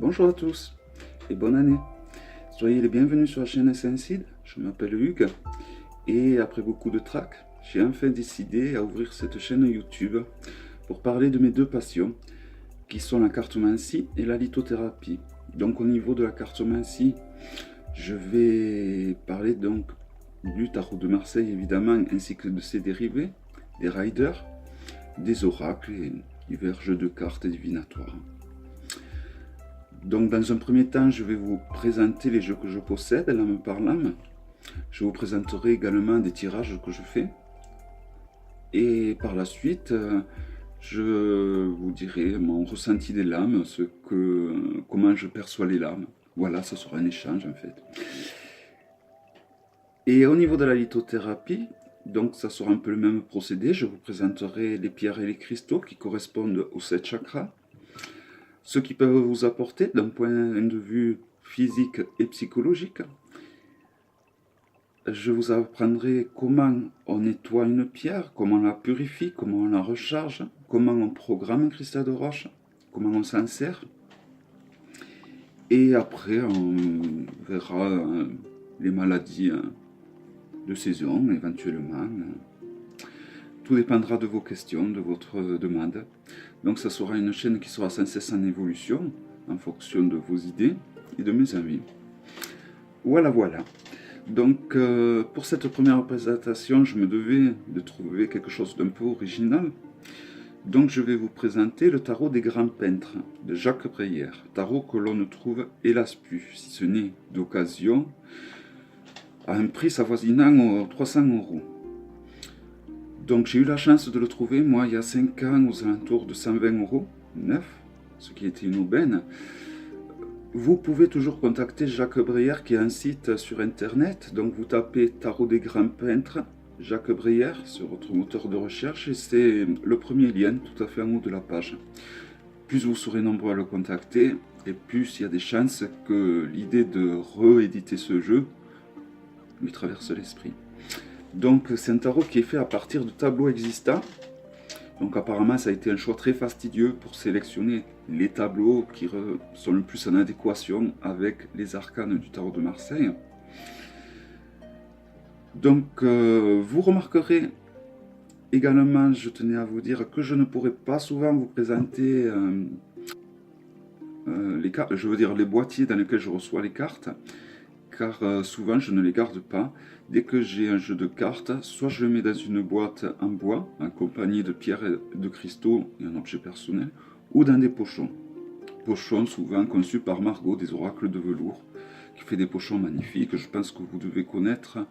Bonjour à tous et bonne année. Soyez les bienvenus sur la chaîn Essentiel. Je m'appelle Hugues et après beaucoup de trac, j'ai enfin décidé à ouvrir cette chaîne YouTube pour parler de mes deux passions qui sont la cartomancie et la lithothérapie. Donc au niveau de la cartomancie, je vais parler donc du tarot de Marseille évidemment ainsi que de ses dérivés, des riders, des oracles et divers jeux de cartes divinatoires. Donc dans un premier temps, je vais vous présenter les jeux que je possède, lame par lame. Je vous présenterai également des tirages que je fais. Et par la suite, je vous dirai mon ressenti des lames, comment je perçois les lames. Voilà, ce sera un échange en fait. Et au niveau de la lithothérapie, donc ça sera un peu le même procédé. Je vous présenterai les pierres et les cristaux qui correspondent aux 7 chakras. Ce qu'ils peuvent vous apporter d'un point de vue physique et psychologique. Je vous apprendrai comment on nettoie une pierre, comment on la purifie, comment on la recharge, comment on programme un cristal de roche, comment on s'en sert. Et après, on verra les maladies de saison, éventuellement. Tout dépendra de vos questions, de votre demande. Donc ça sera une chaîne qui sera sans cesse en évolution, en fonction de vos idées et de mes avis. Voilà. Donc pour cette première présentation, je me devais de trouver quelque chose d'un peu original. Donc je vais vous présenter le tarot des grands peintres de Jacques Brayer. Tarot que l'on ne trouve hélas plus, si ce n'est d'occasion, à un prix s'avoisinant aux 300 €. Donc j'ai eu la chance de le trouver, moi, il y a 5 ans, aux alentours de 120 € neuf, ce qui était une aubaine. Vous pouvez toujours contacter Jacques Brayer qui a un site sur internet, donc vous tapez Tarot des grands peintres, Jacques Brayer sur votre moteur de recherche et c'est le premier lien tout à fait en haut de la page. Plus vous serez nombreux à le contacter et plus il y a des chances que l'idée de rééditer ce jeu lui traverse l'esprit. Donc c'est un tarot qui est fait à partir de tableaux existants. Donc apparemment ça a été un choix très fastidieux pour sélectionner les tableaux qui sont le plus en adéquation avec les arcanes du tarot de Marseille. Donc vous remarquerez également, je tenais à vous dire que je ne pourrai pas souvent vous présenter les cartes, je veux dire les boîtiers dans lesquels je reçois les cartes, car souvent je ne les garde pas. Dès que j'ai un jeu de cartes, soit je le mets dans une boîte en bois, accompagné de pierres et de cristaux et un objet personnel, ou dans des pochons. Pochons souvent conçus par Margot des oracles de velours, qui fait des pochons magnifiques. Je pense que vous devez connaître,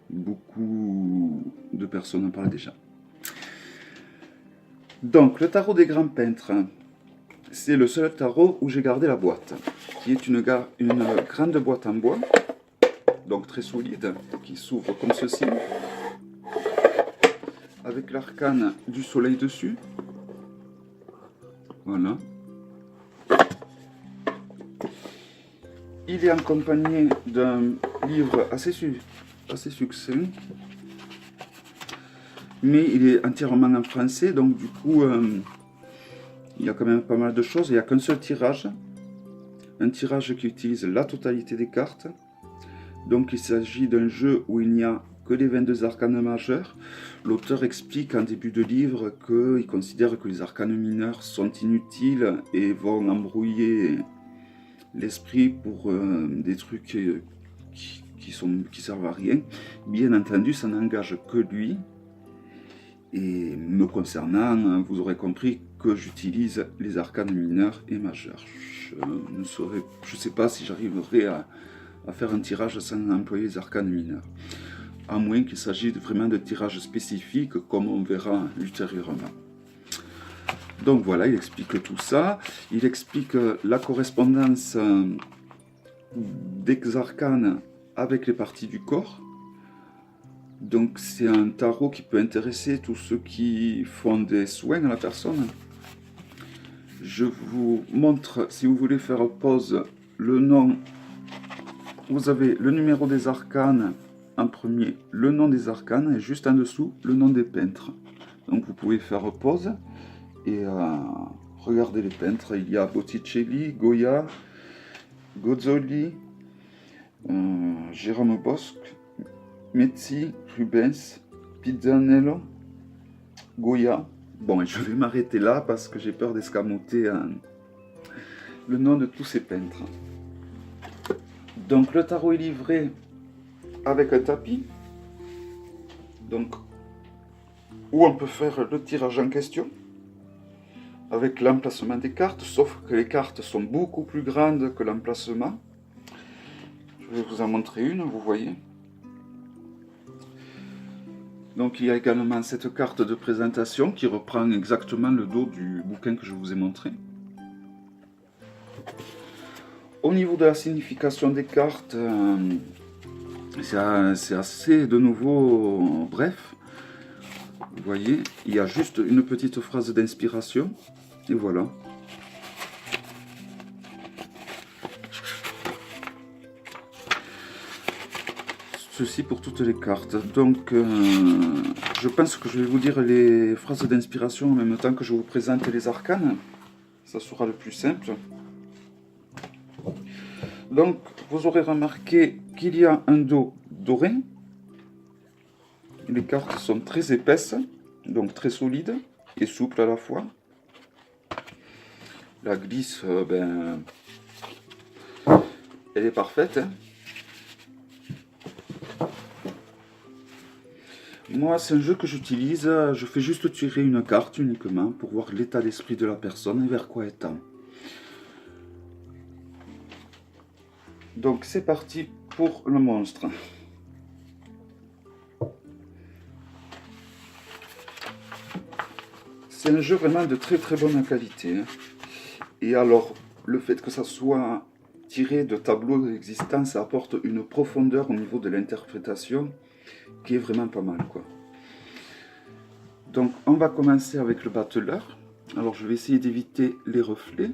beaucoup de personnes en parlent déjà. Donc le tarot des grands peintres, c'est le seul tarot où j'ai gardé la boîte, qui est une grande boîte en bois, donc très solide, qui s'ouvre comme ceci, avec l'arcane du soleil dessus. Voilà. Il est accompagné d'un livre assez succinct, mais il est entièrement en français, donc du coup, il y a quand même pas mal de choses. Il n'y a qu'un seul tirage, un tirage qui utilise la totalité des cartes. Donc il s'agit d'un jeu où il n'y a que les 22 arcanes majeurs. L'auteur explique en début de livre qu'il considère que les arcanes mineurs sont inutiles et vont embrouiller l'esprit pour des trucs qui servent à rien. Bien entendu, ça n'engage que lui. Et me concernant, vous aurez compris que j'utilise les arcanes mineurs et majeurs. Je ne sais pas si j'arriverai à faire un tirage sans employer les arcanes mineurs, à moins qu'il s'agisse vraiment de tirages spécifiques comme on verra ultérieurement. Donc voilà, il explique tout ça, il explique la correspondance des arcanes avec les parties du corps. Donc c'est un tarot qui peut intéresser tous ceux qui font des soins à la personne. Je vous montre, si vous voulez faire pause, le nom. Vous avez le numéro des arcanes en premier, le nom des arcanes, et juste en dessous, le nom des peintres. Donc vous pouvez faire pause et regarder les peintres. Il y a Botticelli, Goya, Gozzoli, Jérôme Bosque, Metzi, Rubens, Pizzanello, Goya. Bon, et je vais m'arrêter là parce que j'ai peur d'escamoter le nom de tous ces peintres. Donc le tarot est livré avec un tapis, donc où on peut faire le tirage en question, avec l'emplacement des cartes, sauf que les cartes sont beaucoup plus grandes que l'emplacement. Je vais vous en montrer une, vous voyez. Donc il y a également cette carte de présentation qui reprend exactement le dos du bouquin que je vous ai montré. Au niveau de la signification des cartes, c'est assez de nouveau bref. Vous voyez, il y a juste une petite phrase d'inspiration. Et voilà. Ceci pour toutes les cartes. Donc, je pense que je vais vous dire les phrases d'inspiration en même temps que je vous présente les arcanes. Ça sera le plus simple. Donc, vous aurez remarqué qu'il y a un dos doré. Les cartes sont très épaisses, donc très solides et souples à la fois. La glisse, elle est parfaite. Hein. Moi, c'est un jeu que j'utilise. Je fais juste tirer une carte uniquement pour voir l'état d'esprit de la personne et vers quoi elle tend. Donc, c'est parti pour le monstre. C'est un jeu vraiment de très très bonne qualité. Hein. Et alors, le fait que ça soit tiré de tableaux existants, ça apporte une profondeur au niveau de l'interprétation qui est vraiment pas mal, quoi. Donc, on va commencer avec le battleur. Alors, je vais essayer d'éviter les reflets.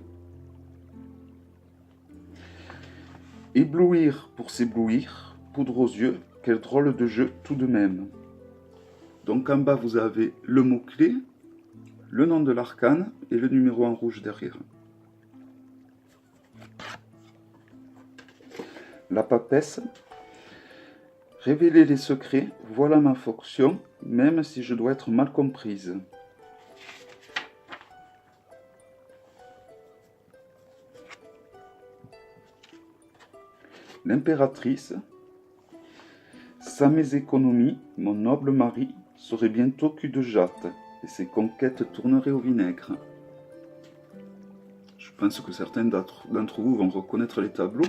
Éblouir pour s'éblouir, poudre aux yeux, quel drôle de jeu tout de même. Donc, en bas, vous avez le mot-clé, le nom de l'arcane et le numéro en rouge derrière. La papesse. Révéler les secrets, voilà ma fonction, même si je dois être mal comprise. L'impératrice. Sans mes économies, mon noble mari serait bientôt cul de jatte, et ses conquêtes tourneraient au vinaigre. Je pense que certains d'entre vous vont reconnaître les tableaux.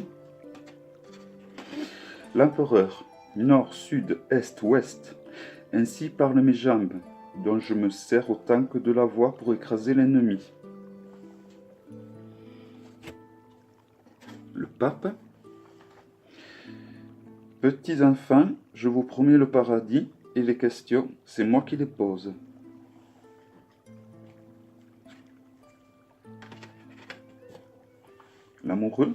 L'empereur. Nord, sud, est, ouest. Ainsi parlent mes jambes, dont je me sers autant que de la voix pour écraser l'ennemi. Le pape. Petits enfants, je vous promets le paradis, et les questions, c'est moi qui les pose. L'amoureux.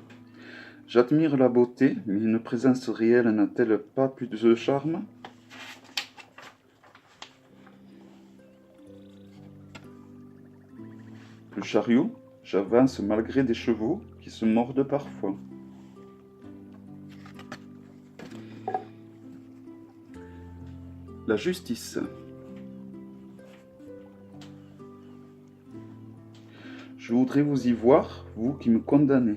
J'admire la beauté, mais une présence réelle n'a-t-elle pas plus de charme? Le chariot. J'avance malgré des chevaux qui se mordent parfois. La justice. Je voudrais vous y voir, vous qui me condamnez.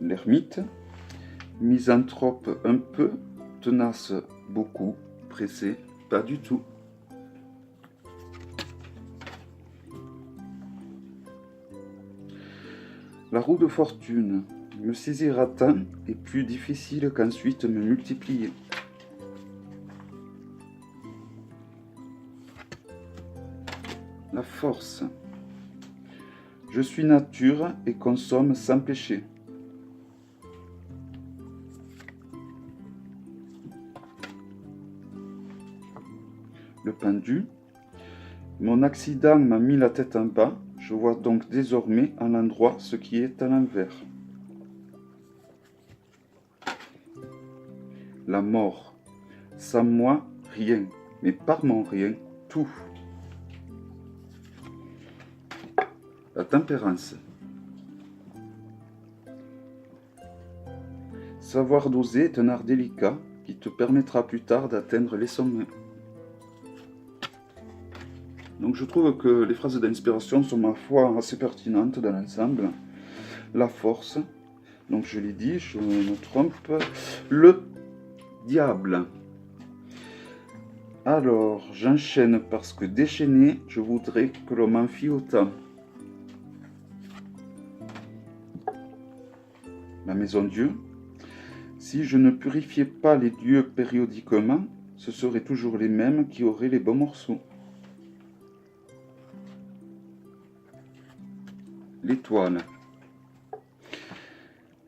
L'ermite. Misanthrope un peu, tenace beaucoup, pressé pas du tout. La roue de fortune. Me saisir à temps est plus difficile qu'ensuite me multiplier. La force. Je suis nature et consomme sans péché. Le pendu. Mon accident m'a mis la tête en bas, je vois donc désormais à l'endroit ce qui est à l'envers. La mort. Sans moi, rien, mais par mon rien, tout. La tempérance. Savoir doser est un art délicat qui te permettra plus tard d'atteindre les sommets. Donc je trouve que les phrases d'inspiration sont ma foi assez pertinentes dans l'ensemble. La force, donc je l'ai dit, je me trompe. Le diable. Alors j'enchaîne parce que déchaîné, je voudrais que l'on m'en fie autant. La maison Dieu. Si je ne purifiais pas les dieux périodiquement, ce seraient toujours les mêmes qui auraient les bons morceaux. L'étoile.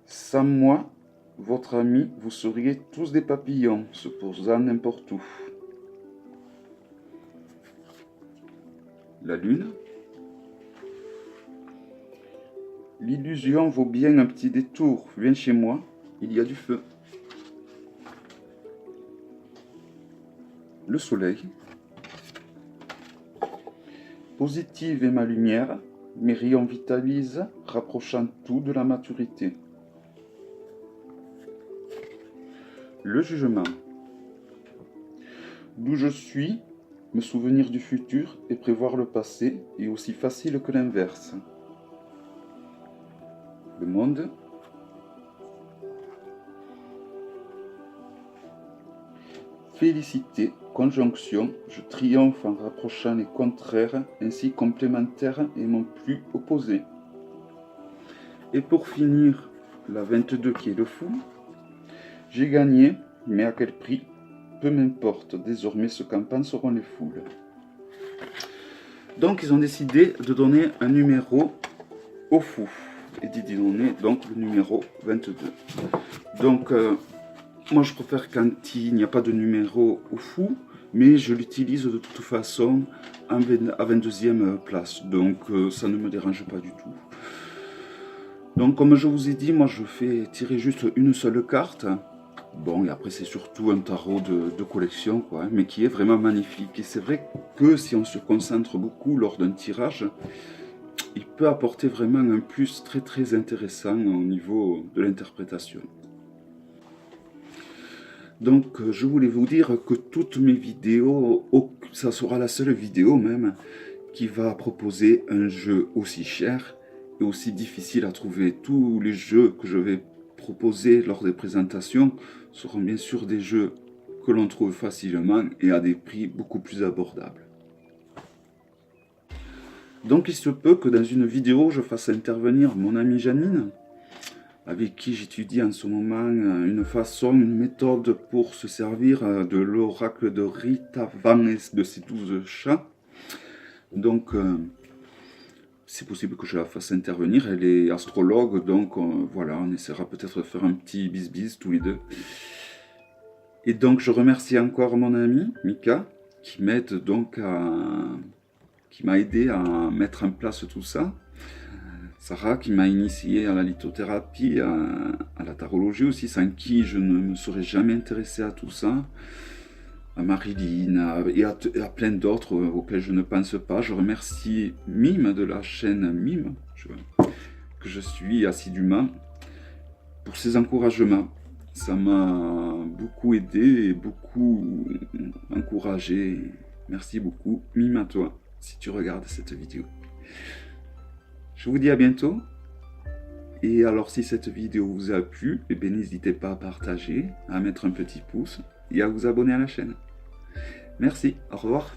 Sans moi, votre ami, vous seriez tous des papillons, se posant n'importe où. La lune. L'illusion vaut bien un petit détour. Viens chez moi, il y a du feu. Le soleil. Positive est ma lumière, mes rayons vitalisent, rapprochant tout de la maturité. Le jugement. D'où je suis, me souvenir du futur et prévoir le passé est aussi facile que l'inverse. Le monde. Félicité, conjonction, je triomphe en rapprochant les contraires, ainsi complémentaires et non plus opposés. Et pour finir, la 22 qui est le fou. J'ai gagné, mais à quel prix? Peu m'importe, désormais ce qu'en penseront les foules. Donc ils ont décidé de donner un numéro au fou. Et d'y donner donc le numéro 22. Donc moi je préfère quand il n'y a pas de numéro au fou, mais je l'utilise de toute façon à 22e place. Donc ça ne me dérange pas du tout. Donc comme je vous ai dit, moi je fais tirer juste une seule carte. Bon, et après c'est surtout un tarot de collection, quoi, hein, mais qui est vraiment magnifique. Et c'est vrai que si on se concentre beaucoup lors d'un tirage, il peut apporter vraiment un plus très très intéressant au niveau de l'interprétation. Donc je voulais vous dire que toutes mes vidéos, ça sera la seule vidéo même, qui va proposer un jeu aussi cher et aussi difficile à trouver. Tous les jeux que je vais proposer lors des présentations seront bien sûr des jeux que l'on trouve facilement et à des prix beaucoup plus abordables. Donc il se peut que dans une vidéo je fasse intervenir mon amie Janine, avec qui j'étudie en ce moment une méthode pour se servir de l'oracle de Rita Van de ses 12 chats. Donc c'est possible que je la fasse intervenir, elle est astrologue, donc voilà, on essaiera peut-être de faire un petit bis-bis tous les deux. Et donc je remercie encore mon amie Mika, qui m'aide donc qui m'a aidé à mettre en place tout ça. Sarah qui m'a initié à la lithothérapie, à la tarologie aussi, sans qui je ne me serais jamais intéressé à tout ça. À Marilyn et à plein d'autres auxquels je ne pense pas. Je remercie Mime de la chaîne Mime, que je suis assidûment, pour ses encouragements. Ça m'a beaucoup aidé et beaucoup encouragé. Merci beaucoup, Mime, à toi, si tu regardes cette vidéo. Je vous dis à bientôt. Et alors si cette vidéo vous a plu, eh bien, n'hésitez pas à partager, à mettre un petit pouce et à vous abonner à la chaîne. Merci, au revoir.